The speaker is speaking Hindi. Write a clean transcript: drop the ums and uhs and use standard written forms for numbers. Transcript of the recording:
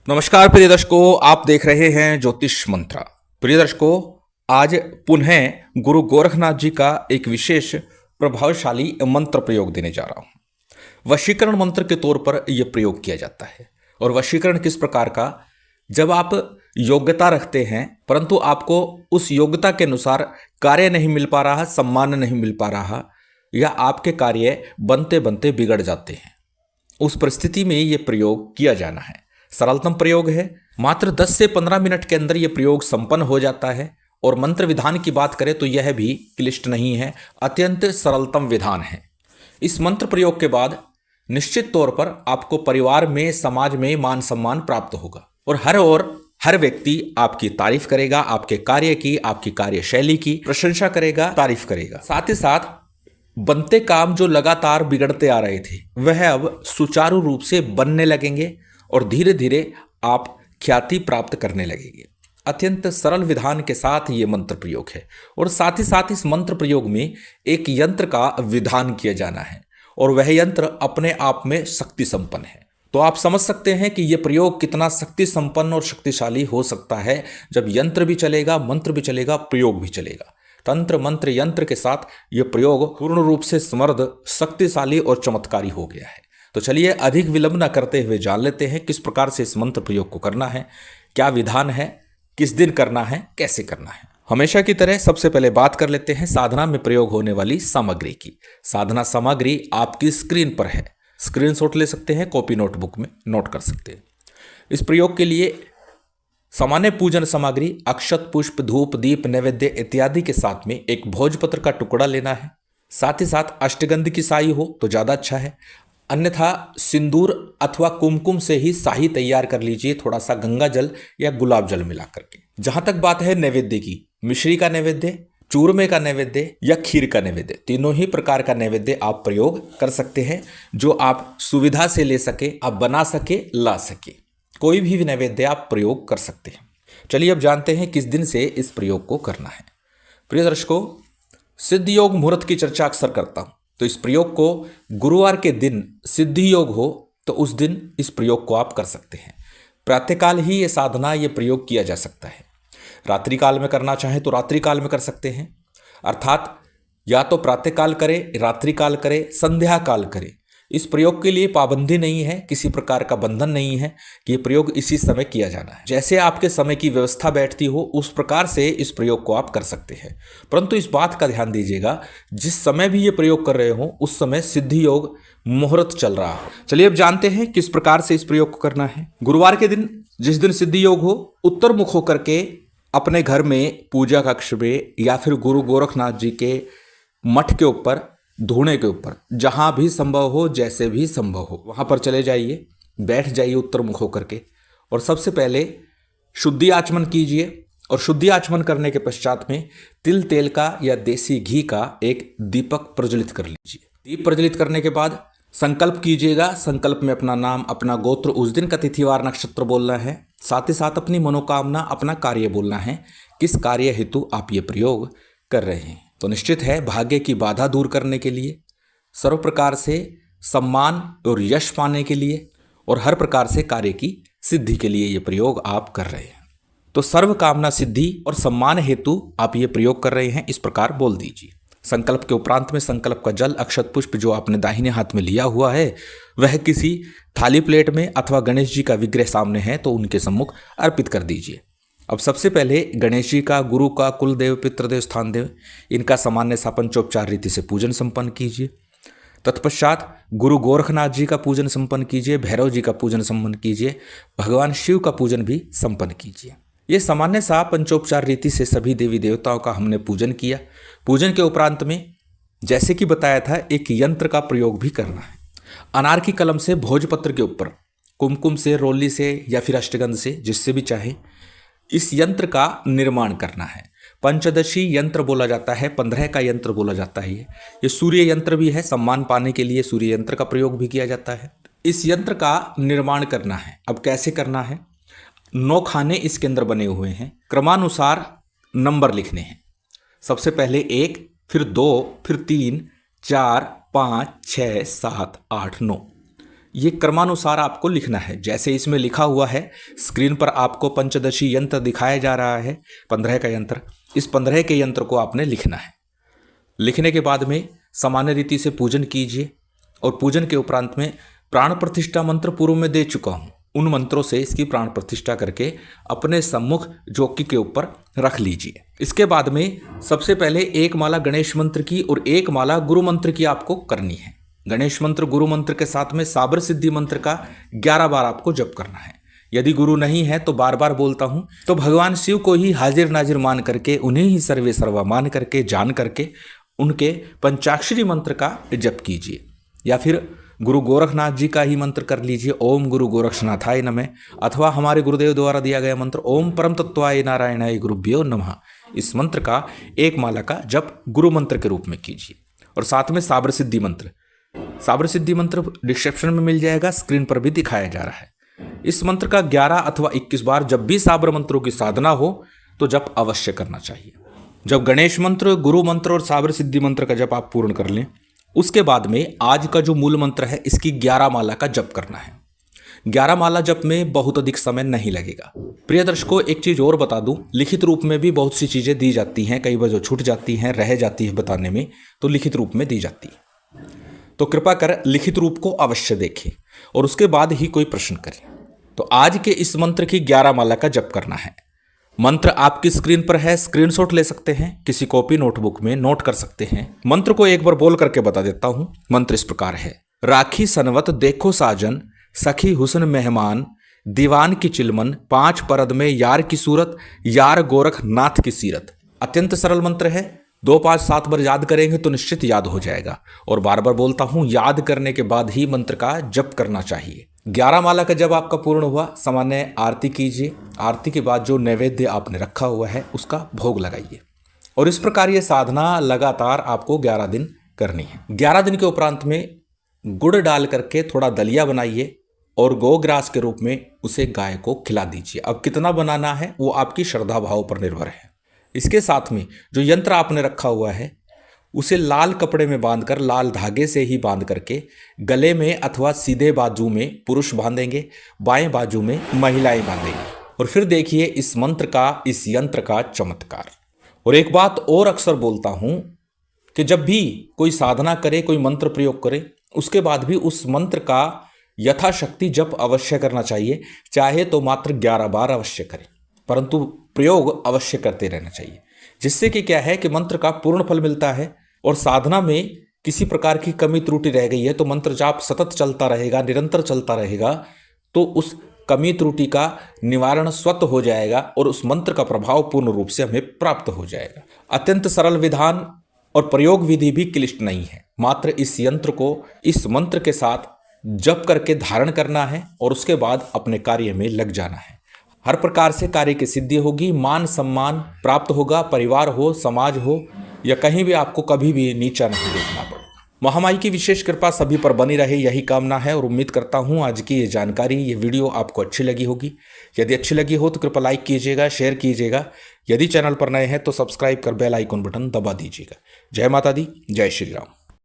नमस्कार प्रिय दर्शकों, आप देख रहे हैं ज्योतिष मंत्रा। प्रिय दर्शकों, आज पुनः गुरु गोरखनाथ जी का एक विशेष प्रभावशाली मंत्र प्रयोग देने जा रहा हूं। वशीकरण मंत्र के तौर पर यह प्रयोग किया जाता है। और वशीकरण किस प्रकार का, जब आप योग्यता रखते हैं परंतु आपको उस योग्यता के अनुसार कार्य नहीं मिल पा रहा, सम्मान नहीं मिल पा रहा, या आपके कार्य बनते बनते बिगड़ जाते हैं, उस परिस्थिति में यह प्रयोग किया जाना है। सरलतम प्रयोग है, मात्र 10 से 15 मिनट के अंदर यह प्रयोग संपन्न हो जाता है। और मंत्र विधान की बात करें तो यह भी क्लिष्ट नहीं है, अत्यंत सरलतम विधान है। इस मंत्र प्रयोग के बाद निश्चित तौर पर आपको परिवार में, समाज में मान सम्मान प्राप्त होगा और हर व्यक्ति आपकी तारीफ करेगा, आपके कार्य की, आपकी कार्यशैली की प्रशंसा करेगा, तारीफ करेगा। साथ ही साथ बनते काम जो लगातार बिगड़ते आ रहे थे वह अब सुचारू रूप से बनने लगेंगे और धीरे धीरे आप ख्याति प्राप्त करने लगेंगे। अत्यंत सरल विधान के साथ ये मंत्र प्रयोग है। और साथ ही साथ इस मंत्र प्रयोग में एक यंत्र का विधान किया जाना है और वह यंत्र अपने आप में शक्ति संपन्न है। तो आप समझ सकते हैं कि यह प्रयोग कितना शक्ति संपन्न और शक्तिशाली हो सकता है जब यंत्र भी चलेगा, मंत्र भी चलेगा, प्रयोग भी चलेगा। तंत्र मंत्र यंत्र के साथ यह प्रयोग पूर्ण रूप से समर्थ, शक्तिशाली और चमत्कारी हो गया है। तो चलिए अधिक विलंब न करते हुए जान लेते हैं किस प्रकार से इस मंत्र प्रयोग को करना है, क्या विधान है, किस दिन करना है, कैसे करना है। हमेशा की तरह सबसे पहले बात कर लेते हैं साधना में प्रयोग होने वाली सामग्री की। साधना सामग्री आपकी स्क्रीन पर है, स्क्रीनशॉट ले सकते हैं, कॉपी नोटबुक में नोट कर सकते हैं। इस प्रयोग के लिए सामान्य पूजन सामग्री अक्षत, पुष्प, धूप, दीप, नैवेद्य इत्यादि के साथ में एक भोजपत्र का टुकड़ा लेना है। साथ ही साथ अष्टगंध की साई हो तो ज़्यादा अच्छा है, अन्यथा सिंदूर अथवा कुमकुम से ही साही तैयार कर लीजिए, थोड़ा सा गंगा जल या गुलाब जल मिला करके। जहां तक बात है नैवेद्य की, मिश्री का नैवेद्य, चूरमे का नैवेद्य या खीर का नैवेद्य, तीनों ही प्रकार का नैवेद्य आप प्रयोग कर सकते हैं जो आप सुविधा से ले सके, आप बना सके, ला सके। कोई भी नैवेद्य आप प्रयोग कर सकते हैं। चलिए अब जानते हैं किस दिन से इस प्रयोग को करना है। प्रिय दर्शकों, सिद्ध योग मुहूर्त की चर्चा अक्सर करता हूं, तो इस प्रयोग को गुरुवार के दिन सिद्धि योग हो तो उस दिन इस प्रयोग को आप कर सकते हैं। प्रातःकाल ही ये साधना, ये प्रयोग किया जा सकता है। रात्रि काल में करना चाहें तो रात्रि काल में कर सकते हैं, अर्थात या तो प्रातःकाल करें, रात्रि काल करें, संध्या काल करें। इस प्रयोग के लिए पाबंदी नहीं है, किसी प्रकार का बंधन नहीं है कि ये प्रयोग इसी समय किया जाना है। जैसे आपके समय की व्यवस्था बैठती हो उस प्रकार से इस प्रयोग को आप कर सकते हैं। परंतु इस बात का ध्यान दीजिएगा, जिस समय भी ये प्रयोग कर रहे हो उस समय सिद्धि योग मुहूर्त चल रहा हो। चलिए अब जानते हैं किस प्रकार से इस प्रयोग को करना है। गुरुवार के दिन, जिस दिन सिद्धि योग हो, उत्तर मुख होकर के अपने घर में, पूजा कक्ष में या फिर गुरु गोरखनाथ जी के मठ के ऊपर, धूणे के ऊपर, जहां भी संभव हो, जैसे भी संभव हो, वहां पर चले जाइए, बैठ जाइए उत्तर मुख होकर के। और सबसे पहले शुद्धि आचमन कीजिए और शुद्धि आचमन करने के पश्चात में तिल तेल का या देसी घी का एक दीपक प्रज्वलित कर लीजिए। दीप प्रज्वलित करने के बाद संकल्प कीजिएगा। संकल्प में अपना नाम, अपना गोत्र, उस दिन का तिथिवार नक्षत्र बोलना है। साथ ही साथ अपनी मनोकामना, अपना कार्य बोलना है, किस कार्य हेतु आप ये प्रयोग कर रहे हैं। तो निश्चित है भाग्य की बाधा दूर करने के लिए, सर्व प्रकार से सम्मान और यश पाने के लिए और हर प्रकार से कार्य की सिद्धि के लिए ये प्रयोग आप कर रहे हैं। तो सर्व कामना सिद्धि और सम्मान हेतु आप ये प्रयोग कर रहे हैं, इस प्रकार बोल दीजिए। संकल्प के उपरांत में संकल्प का जल, अक्षत पुष्प जो आपने दाहिने हाथ में लिया हुआ है वह किसी थाली प्लेट में अथवा गणेश जी का विग्रह सामने है तो उनके सम्मुख अर्पित कर दीजिए। अब सबसे पहले गणेश जी का, गुरु का, कुलदेव, पितृदेव, स्थान देव, इनका सामान्य सा पंचोपचार रीति से पूजन संपन्न कीजिए। तत्पश्चात गुरु गोरखनाथ जी का पूजन संपन्न कीजिए, भैरव जी का पूजन संपन्न कीजिए, भगवान शिव का पूजन भी संपन्न कीजिए। ये सामान्य सा पंचोपचार रीति से सभी देवी देवताओं का हमने पूजन किया। पूजन के उपरांत में जैसे कि बताया था एक यंत्र का प्रयोग भी करना है। अनार की कलम से भोजपत्र के ऊपर कुमकुम से, रोली से या फिर अष्टगंध से, जिससे भी चाहे, इस यंत्र का निर्माण करना है। पंचदशी यंत्र बोला जाता है, 15 का यंत्र बोला जाता है। ये सूर्य यंत्र भी है, सम्मान पाने के लिए सूर्य यंत्र का प्रयोग भी किया जाता है। इस यंत्र का निर्माण करना है। अब कैसे करना है? 9 खाने इसके अंदर बने हुए हैं, क्रमानुसार नंबर लिखने हैं। सबसे पहले 1, फिर 2, फिर 3, 4, 5, 6, 7, 8, 9। ये क्रमानुसार आपको लिखना है। जैसे इसमें लिखा हुआ है, स्क्रीन पर आपको पंचदशी यंत्र दिखाया जा रहा है, 15 का यंत्र। इस 15 के यंत्र को आपने लिखना है। लिखने के बाद में सामान्य रीति से पूजन कीजिए और पूजन के उपरांत में प्राण प्रतिष्ठा मंत्र पूर्व में दे चुका हूँ, उन मंत्रों से इसकी प्राण प्रतिष्ठा करके अपने सम्मुख चौकी के ऊपर रख लीजिए। इसके बाद में सबसे पहले एक माला गणेश मंत्र की और एक माला गुरु मंत्र की आपको करनी है। गणेश मंत्र गुरु मंत्र के साथ में साबर सिद्धि मंत्र का 11 बार आपको जप करना है। यदि गुरु नहीं है तो बार बार बोलता हूं, तो भगवान शिव को ही हाजिर नाजिर मान करके, उन्हें ही सर्वे सर्वा मान करके, जान करके उनके पंचाक्षरी मंत्र का जप कीजिए। या फिर गुरु गोरखनाथ जी का ही मंत्र कर लीजिए, ओम गुरु गोरक्षनाथाय नमः, अथवा हमारे गुरुदेव द्वारा दिया गया मंत्र ओम परम तत्वाय नारायणाय गुरुभ्यो नमः। इस मंत्र का एक माला का जप गुरु मंत्र के रूप में कीजिए। और साथ में साबर सिद्धि मंत्र, साबर सिद्धि मंत्र डिस्क्रिप्शन में मिल जाएगा, स्क्रीन पर भी दिखाया जा रहा है। इस मंत्र का 11 अथवा 21 बार जब भी साबर मंत्रों की साधना हो तो जप अवश्य करना चाहिए। जब गणेश मंत्र, गुरु मंत्र और साबर सिद्धि मंत्र का जप आप पूर्ण कर लें, उसके बाद में आज का जो मूल मंत्र है इसकी 11 माला का जप करना है। 11 माला जप में बहुत अधिक समय नहीं लगेगा। प्रिय दर्शकों, एक चीज़ और बता दूं, लिखित रूप में भी बहुत सी चीज़ें दी जाती हैं, कई बार जो छूट जाती हैं, रह जाती है बताने में, तो लिखित रूप में दी जाती है। तो कृपा कर लिखित रूप को अवश्य देखें और उसके बाद ही कोई प्रश्न करें। तो आज के इस मंत्र की 11 माला का जप करना है। मंत्र आपकी स्क्रीन पर है, स्क्रीनशॉट ले सकते हैं, किसी कॉपी नोटबुक में नोट कर सकते हैं। मंत्र को एक बार बोल करके बता देता हूं। मंत्र इस प्रकार है। राखी सनवत देखो साजन, सखी हुस्न मेहमान, दीवान की चिलमन, 5 परद में यार की सूरत, यार गोरखनाथ की सीरत। अत्यंत सरल मंत्र है। 2, 5, 7 बार याद करेंगे तो निश्चित याद हो जाएगा। और बार बार बोलता हूं, याद करने के बाद ही मंत्र का जप करना चाहिए। 11 माला का जब आपका पूर्ण हुआ, सामान्य आरती कीजिए। आरती के बाद जो नैवेद्य आपने रखा हुआ है उसका भोग लगाइए। और इस प्रकार ये साधना लगातार आपको 11 दिन करनी है। 11 दिन के उपरांत में गुड़ डाल करके थोड़ा दलिया बनाइए और गोग्रास के रूप में उसे गाय को खिला दीजिए। अब कितना बनाना है वो आपकी श्रद्धा भाव पर निर्भर है। इसके साथ में जो यंत्र आपने रखा हुआ है उसे लाल कपड़े में बांधकर, लाल धागे से ही बांध करके गले में अथवा सीधे बाजू में पुरुष बांधेंगे, बाएं बाजू में महिलाएं बांधेंगी। और फिर देखिए इस मंत्र का, इस यंत्र का चमत्कार। और एक बात और अक्सर बोलता हूं कि जब भी कोई साधना करे, कोई मंत्र प्रयोग करे, उसके बाद भी उस मंत्र का यथाशक्ति जप अवश्य करना चाहिए। चाहे तो मात्र 11 बार अवश्य करें, परंतु प्रयोग अवश्य करते रहना चाहिए। जिससे कि क्या है कि मंत्र का पूर्ण फल मिलता है। और साधना में किसी प्रकार की कमी त्रुटि रह गई है तो मंत्र जाप सतत चलता रहेगा, निरंतर चलता रहेगा, तो उस कमी त्रुटि का निवारण स्वतः हो जाएगा और उस मंत्र का प्रभाव पूर्ण रूप से हमें प्राप्त हो जाएगा। अत्यंत सरल विधान और प्रयोग विधि भी क्लिष्ट नहीं है। मात्र इस यंत्र को इस मंत्र के साथ जप करके धारण करना है और उसके बाद अपने कार्य में लग जाना है। हर प्रकार से कार्य की सिद्धि होगी, मान सम्मान प्राप्त होगा। परिवार हो, समाज हो या कहीं भी आपको कभी भी नीचा नहीं देखना पड़े। महामाई की विशेष कृपा सभी पर बनी रहे, यही कामना है। और उम्मीद करता हूँ आज की ये जानकारी, ये वीडियो आपको अच्छी लगी होगी। यदि अच्छी लगी हो तो कृपया लाइक कीजिएगा, शेयर कीजिएगा। यदि चैनल पर नए हैं तो सब्सक्राइब कर बेल आइकन बटन दबा दीजिएगा। जय माता दी, जय श्री राम।